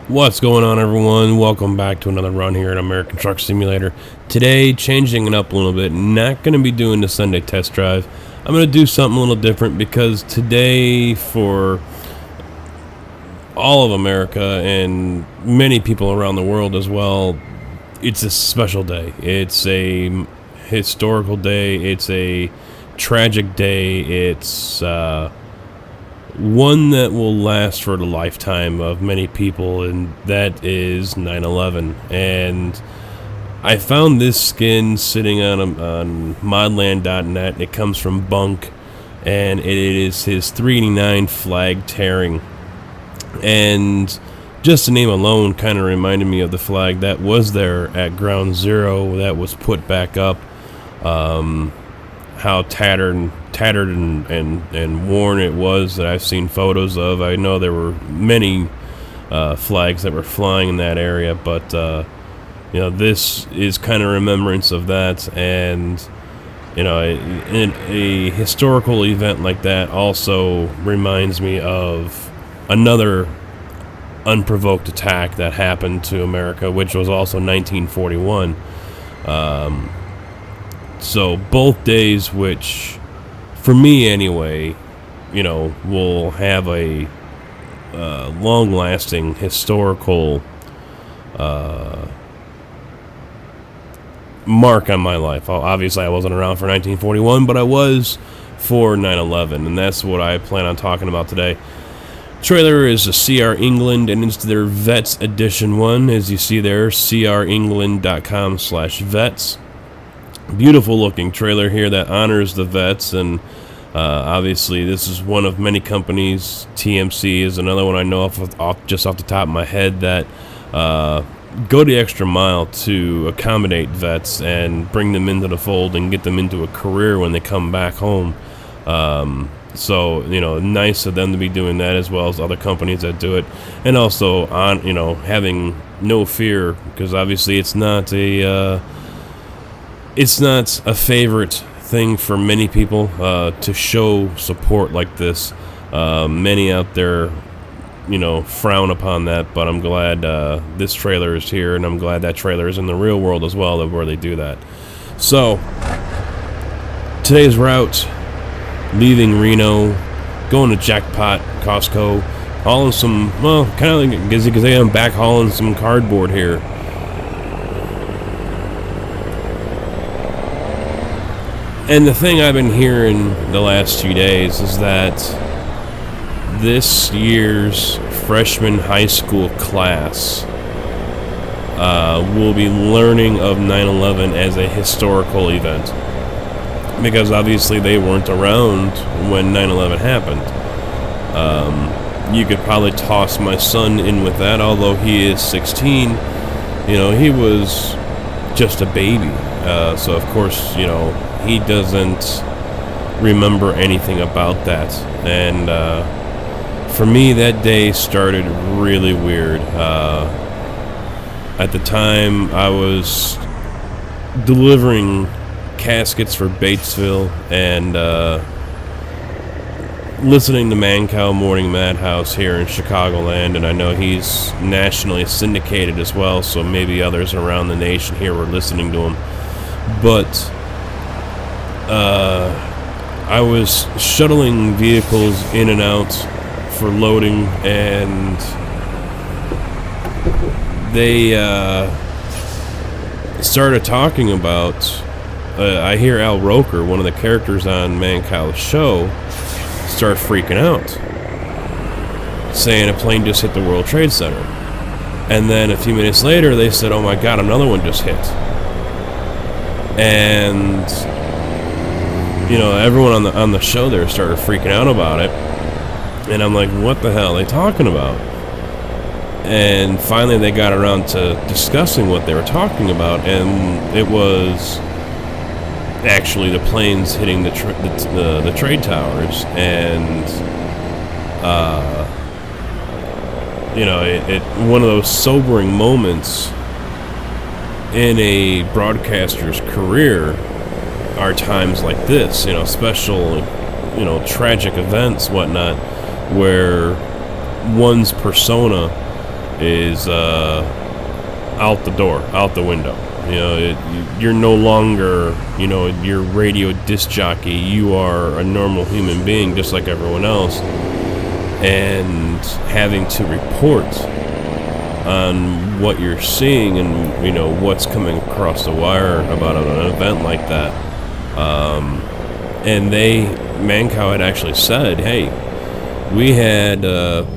What's going on, everyone? Welcome back to another run here at American Truck Simulator. Today, changing it up a little bit. Not going to be doing the Sunday test drive. I'm going to do something a little different because today, for all of America and many people around the world as well, it's a special day. It's a historical day. It's a tragic day. It's one that will last for the lifetime of many people, and that is 9/11. And I found this skin sitting on modland.net. It comes from Bunk, and it is his 389 flag tearing. And just the name alone kind of reminded me of the flag that was there at Ground Zero that was put back up. How tattered and worn it was that I've seen photos of. I know there were many flags that were flying in that area, but this is kind of remembrance of that. And a historical event like that also reminds me of another unprovoked attack that happened to America, which was also 1941. So both days, which, for me anyway, will have a long-lasting historical mark on my life. Obviously, I wasn't around for 1941, but I was for 9/11, and that's what I plan on talking about today. Trailer is a CR England, and it's their Vets Edition 1, as you see there, crengland.com/vets. Beautiful looking trailer here that honors the vets, and obviously this is one of many companies. TMC is another one I know just off the top of my head that go the extra mile to accommodate vets and bring them into the fold and get them into a career when they come back home. So nice of them to be doing that, as well as other companies that do it, and also on having no fear, because obviously it's not a favorite thing for many people to show support like this. Many out there, frown upon that, but I'm glad this trailer is here, and I'm glad that trailer is in the real world as well, where they do that. So, today's route, leaving Reno, going to Jackpot, Costco, hauling some, kind of like, because I'm back hauling some cardboard here. And the thing I've been hearing the last few days is that this year's freshman high school class will be learning of 9/11 as a historical event, because obviously they weren't around when 9/11 happened. You could probably toss my son in with that, although he is 16. He was just a baby, so of course he doesn't remember anything about that. And for me, that day started really weird. At the time, I was delivering caskets for Batesville and listening to Mancow Morning Madhouse here in Chicagoland, and I know he's nationally syndicated as well, so maybe others around the nation here were listening to him. But I was shuttling vehicles in and out for loading, and they started talking about, I hear Al Roker, one of the characters on Mancow's show, start freaking out, saying a plane just hit the World Trade Center. And then a few minutes later, they said, "Oh my God, another one just hit." And everyone on the show there started freaking out about it, and I'm like, what the hell are they talking about? And finally they got around to discussing what they were talking about, and it was actually the planes hitting the trade towers. And one of those sobering moments in a broadcaster's career are times like this, special, tragic events, whatnot, where one's persona is out the door, out the window. You're no longer, your radio disc jockey. You are a normal human being, just like everyone else, and having to report on what you're seeing and what's coming across the wire about an event like that. And Mancow had actually said, "Hey, we had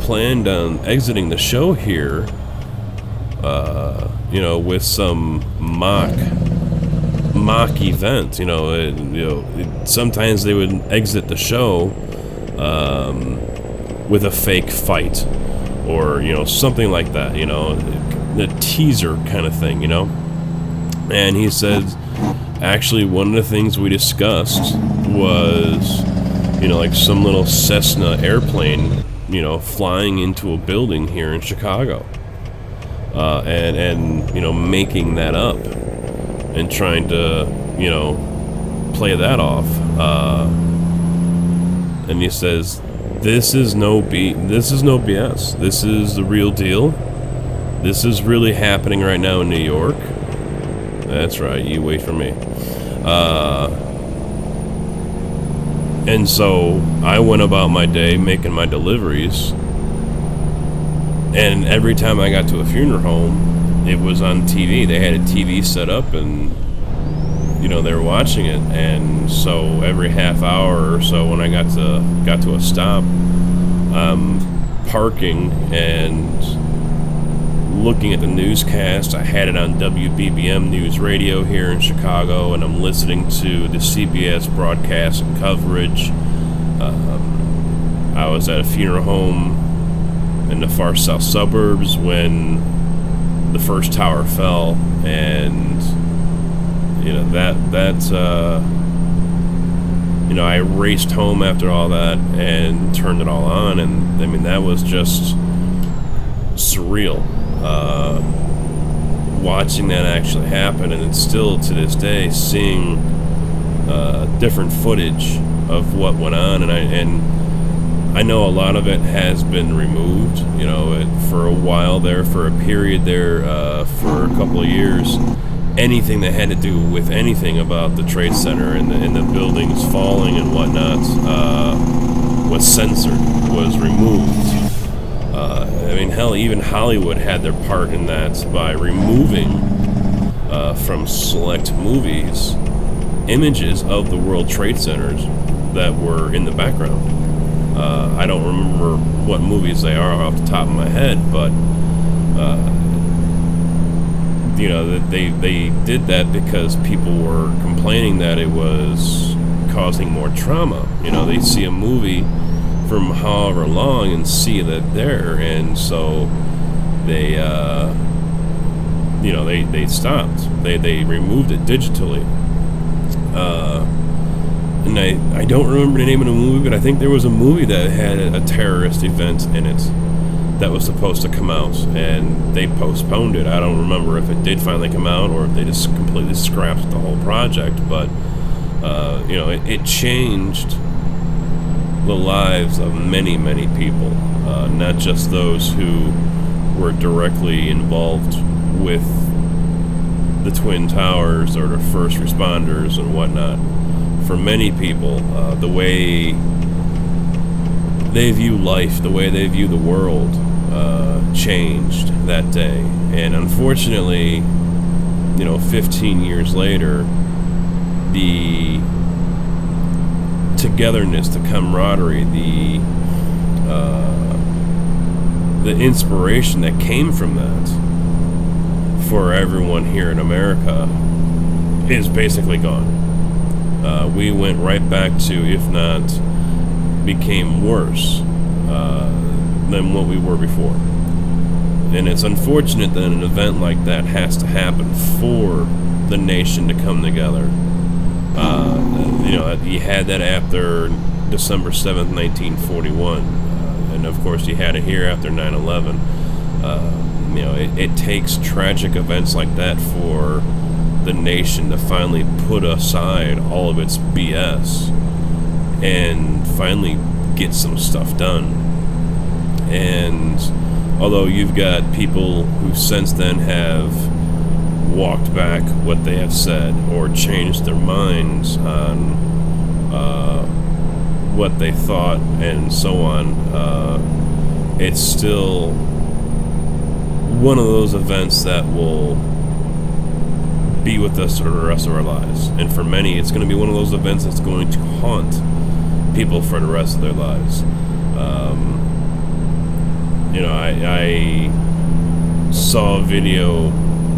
planned on exiting the show here, with some mock event. Sometimes they would exit the show with a fake fight, or something like that. The teaser kind of thing. And he said, actually, one of the things we discussed was, like some little Cessna airplane, flying into a building here in Chicago, and making that up and trying to, play that off. And he says, this is no BS. This is the real deal. This is really happening right now in New York. That's right, you wait for me. And so I went about my day making my deliveries, and every time I got to a funeral home, it was on TV. They had a TV set up, and they were watching it. And so every half hour or so, when I got to a stop, I'm parking and looking at the newscast. I had it on WBBM News Radio here in Chicago, and I'm listening to the CBS broadcast and coverage. I was at a funeral home in the far south suburbs when the first tower fell, and I raced home after all that and turned it all on, and I mean, that was just surreal. Watching that actually happen, and it's still to this day seeing different footage of what went on, and I know a lot of it has been removed. For a while there, for a period there, for a couple of years, anything that had to do with anything about the Trade Center and the buildings falling and whatnot was censored, was removed. Hell, even Hollywood had their part in that by removing from select movies images of the World Trade Centers that were in the background. I don't remember what movies they are off the top of my head, but they did that because people were complaining that it was causing more trauma. They see a movie from however long and see that there, and so they stopped. They removed it digitally. And I don't remember the name of the movie, but I think there was a movie that had a terrorist event in it that was supposed to come out, and they postponed it. I don't remember if it did finally come out or if they just completely scrapped the whole project, but it changed the lives of many, many people, not just those who were directly involved with the Twin Towers or the first responders and whatnot. For many people, the way they view life, the way they view the world, changed that day. And unfortunately, 15 years later, the togetherness, the camaraderie, the inspiration that came from that for everyone here in America is basically gone. We went right back to, if not became worse than what we were before. And it's unfortunate that an event like that has to happen for the nation to come together. You had that after December 7th, 1941, and of course you had it here after 9/11. It takes tragic events like that for the nation to finally put aside all of its BS and finally get some stuff done. And Although you've got people who since then have walked back what they have said or changed their minds on what they thought and so on. It's still one of those events that will be with us for the rest of our lives. And for many, it's going to be one of those events that's going to haunt people for the rest of their lives. I saw a video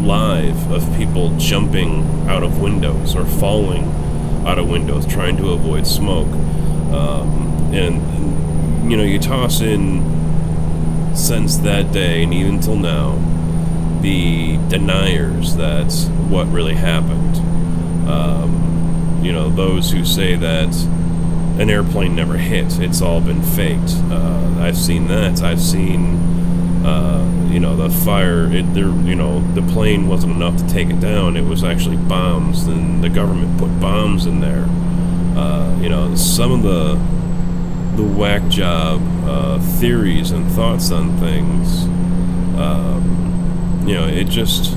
live of people jumping out of windows or falling out of windows trying to avoid smoke. You toss in, since that day and even till now, the deniers that what really happened. Those who say that an airplane never hit, it's all been faked. I've seen that. I've seen, the fire, the plane wasn't enough to take it down. It was actually bombs, and the government put bombs in there. Some of the whack job theories and thoughts on things, it just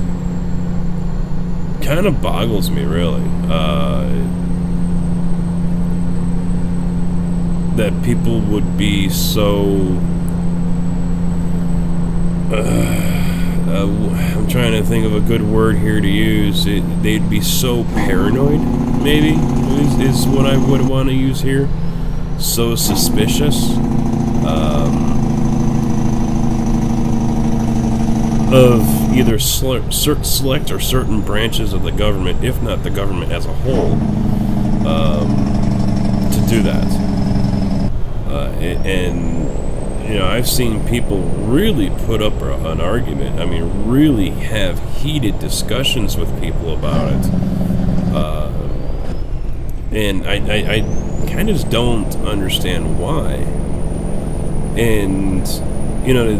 kind of boggles me, really, that people would be so I'm trying to think of a good word here to use. They'd be so paranoid, maybe, is what I would want to use here. So suspicious of either select or certain branches of the government, if not the government as a whole, to do that. I've seen people really put up an argument. I mean, really have heated discussions with people about it. And I kind of just don't understand why. And,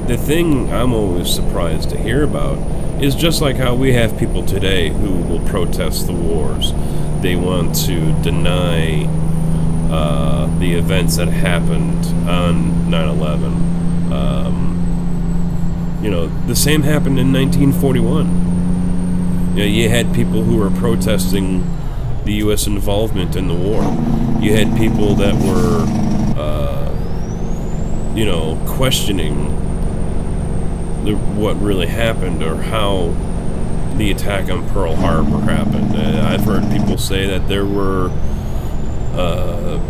the thing I'm always surprised to hear about is just like how we have people today who will protest the wars. They want to deny the events that happened on 9/11. The same happened in 1941. You had people who were protesting the U.S. involvement in the war. You had people that were, questioning what really happened or how the attack on Pearl Harbor happened. I've heard people say that there were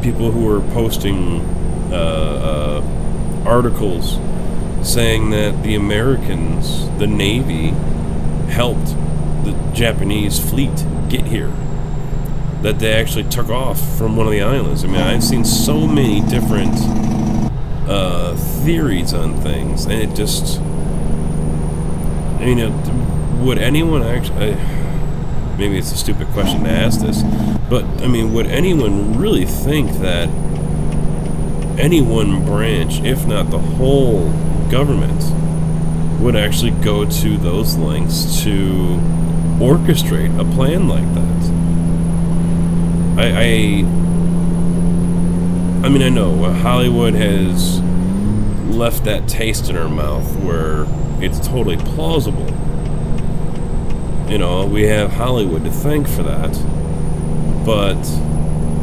people who were posting articles saying that the Americans, the Navy, helped the Japanese fleet get here. That they actually took off from one of the islands. I mean, I've seen so many different theories on things, and it just... would anyone actually... maybe it's a stupid question to ask this, but, would anyone really think that any one branch, if not the whole government, would actually go to those lengths to orchestrate a plan like that? I know Hollywood has left that taste in our mouth where it's totally plausible. We have Hollywood to thank for that. But,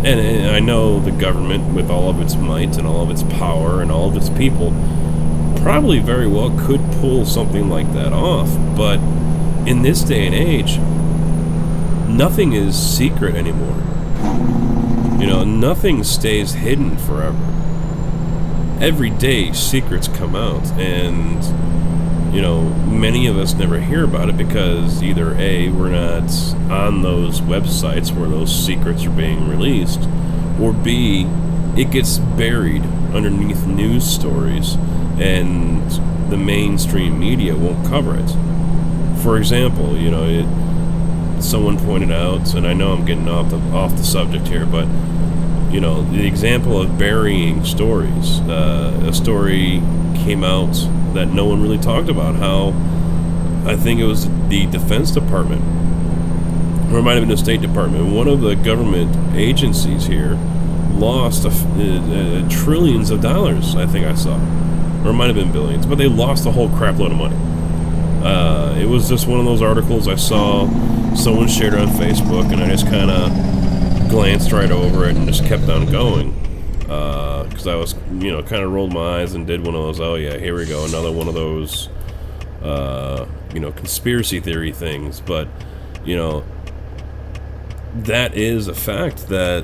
and I know the government, with all of its might and all of its power and all of its people, probably very well could pull something like that off. But in this day and age, nothing is secret anymore. Nothing stays hidden forever. Every day, secrets come out, and, many of us never hear about it because either A, we're not on those websites where those secrets are being released, or B, it gets buried underneath news stories, and the mainstream media won't cover it. For example, someone pointed out, and I know I'm getting off the subject here, but the example of burying stories. A story came out that no one really talked about. How I think it was the Defense Department, or it might have been the State Department. One of the government agencies here lost trillions of dollars. I think I saw or it might have been billions, but they lost a whole crap load of money. It was just one of those articles I saw someone shared on Facebook, and I just kind of glanced right over it and just kept on going. Because I was, kind of rolled my eyes and did one of those, oh yeah, here we go, another one of those, conspiracy theory things. But, that is a fact that,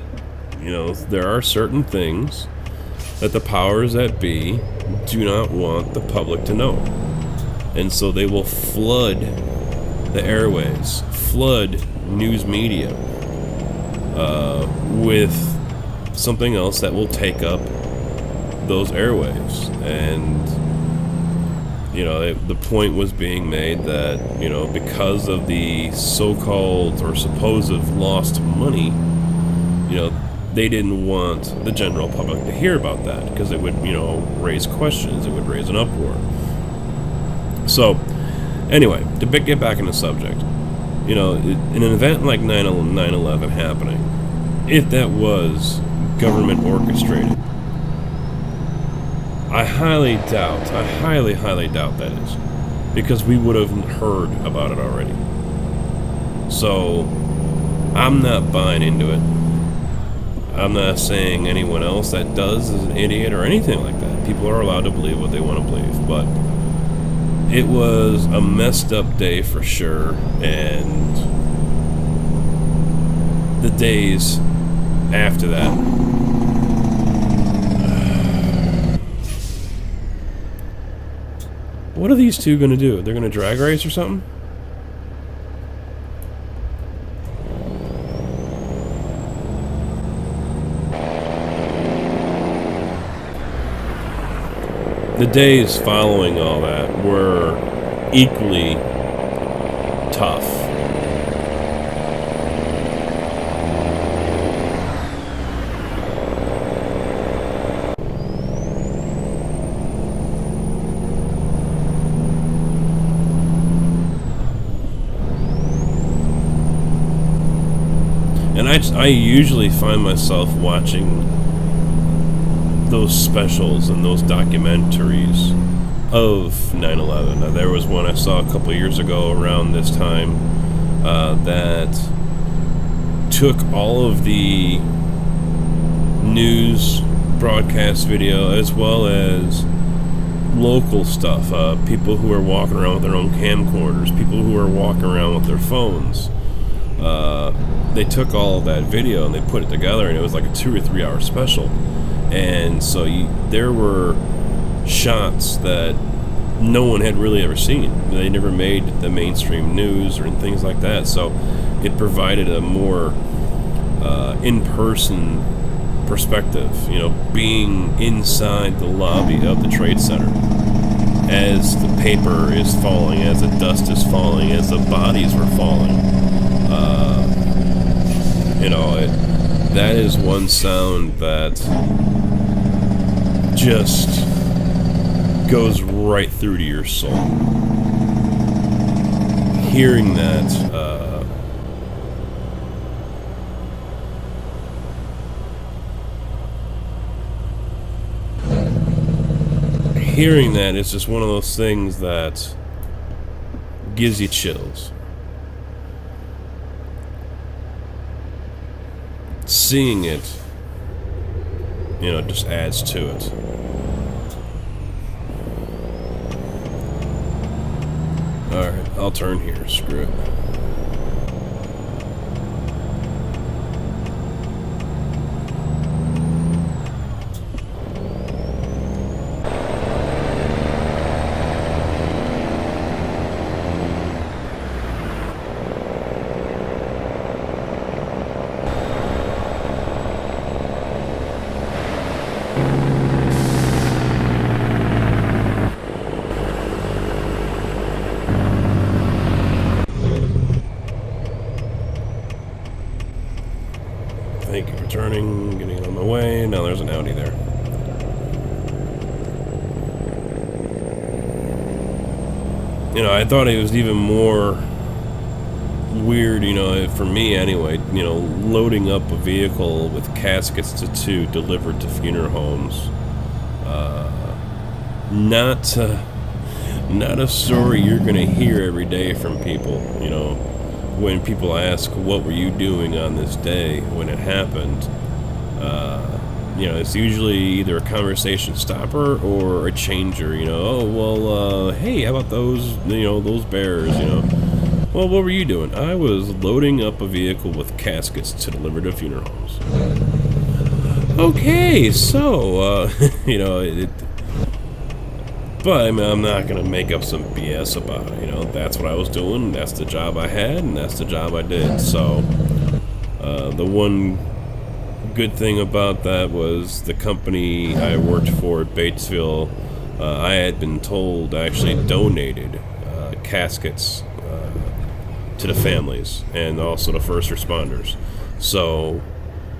there are certain things that the powers that be do not want the public to know. And so they will flood the airways, flood news media with something else that will take up those airwaves. And the point was being made that because of the so-called or supposed lost money, they didn't want the general public to hear about that, because it would raise questions, it would raise an uproar. So anyway, to get back in the subject, in an event like 9/11 happening, if that was government orchestrated, I highly doubt that is, because we would have heard about it already. So I'm not buying into it. I'm not saying anyone else that does is an idiot or anything like that. People are allowed to believe what they want to believe, but it was a messed up day for sure, and the days after that. What are these two going to do? They're going to drag race or something? The days following all that were equally tough. And I usually find myself watching those specials and those documentaries of 9/11. Now, there was one I saw a couple years ago around this time that took all of the news broadcast video as well as local stuff, people who are walking around with their own camcorders, people who are walking around with their phones. They took all of that video and they put it together, and it was like a 2 or 3 hour special. And so there were shots that no one had really ever seen. They never made the mainstream news or things like that. So it provided a more in-person perspective, being inside the lobby of the Trade Center as the paper is falling, as the dust is falling, as the bodies were falling. That is one sound that just goes right through to your soul. Hearing that, is just one of those things that gives you chills. Seeing it, just adds to it. Alright, I'll turn here. Screw it. Thank you for turning, getting on my way. Now there's an Audi there. I thought it was even more weird, for me anyway, loading up a vehicle with caskets to delivered to funeral homes, not not a story you're gonna hear every day from people. You know, when people ask, "What were you doing on this day when it happened?" You know, it's usually either a conversation stopper or a changer. You know, oh well, hey, how about those? You know, those bears. You know, well, what were you doing? I was loading up a vehicle with caskets to deliver to funeral homes. Okay, so you know, but I mean, I'm not gonna make up some BS about it. You know, that's what I was doing. That's the job I had, and that's the job I did. So, the one good thing about that was the company I worked for at Batesville, I had been told actually donated caskets to the families and also the first responders. So,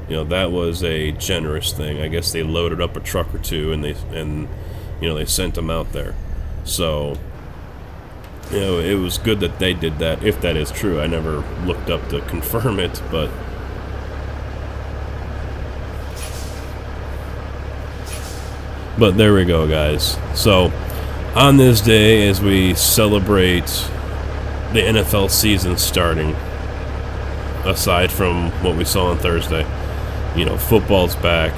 you know, that was a generous thing. I guess they loaded up a truck or two and you know, they sent them out there. So, you know, it was good that they did that, if that is true. I never looked up to confirm it, but there we go, guys. So, on this day, as we celebrate the NFL season starting, aside from what we saw on Thursday, you know, football's back.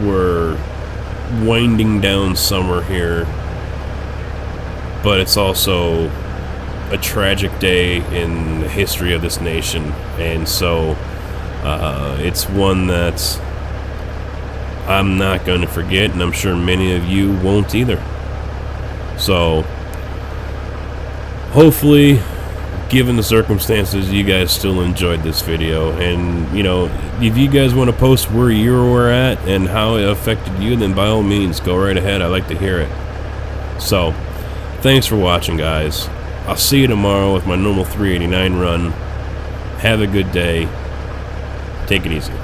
We're winding down summer here, but it's also a tragic day in the history of this nation, and so it's one that I'm not going to forget, and I'm sure many of you won't either. So, hopefully, given the circumstances, you guys still enjoyed this video. And, you know, if you guys want to post where you were at and how it affected you, then by all means, go right ahead. I'd like to hear it. So, thanks for watching, guys. I'll see you tomorrow with my normal 389 run. Have a good day. Take it easy.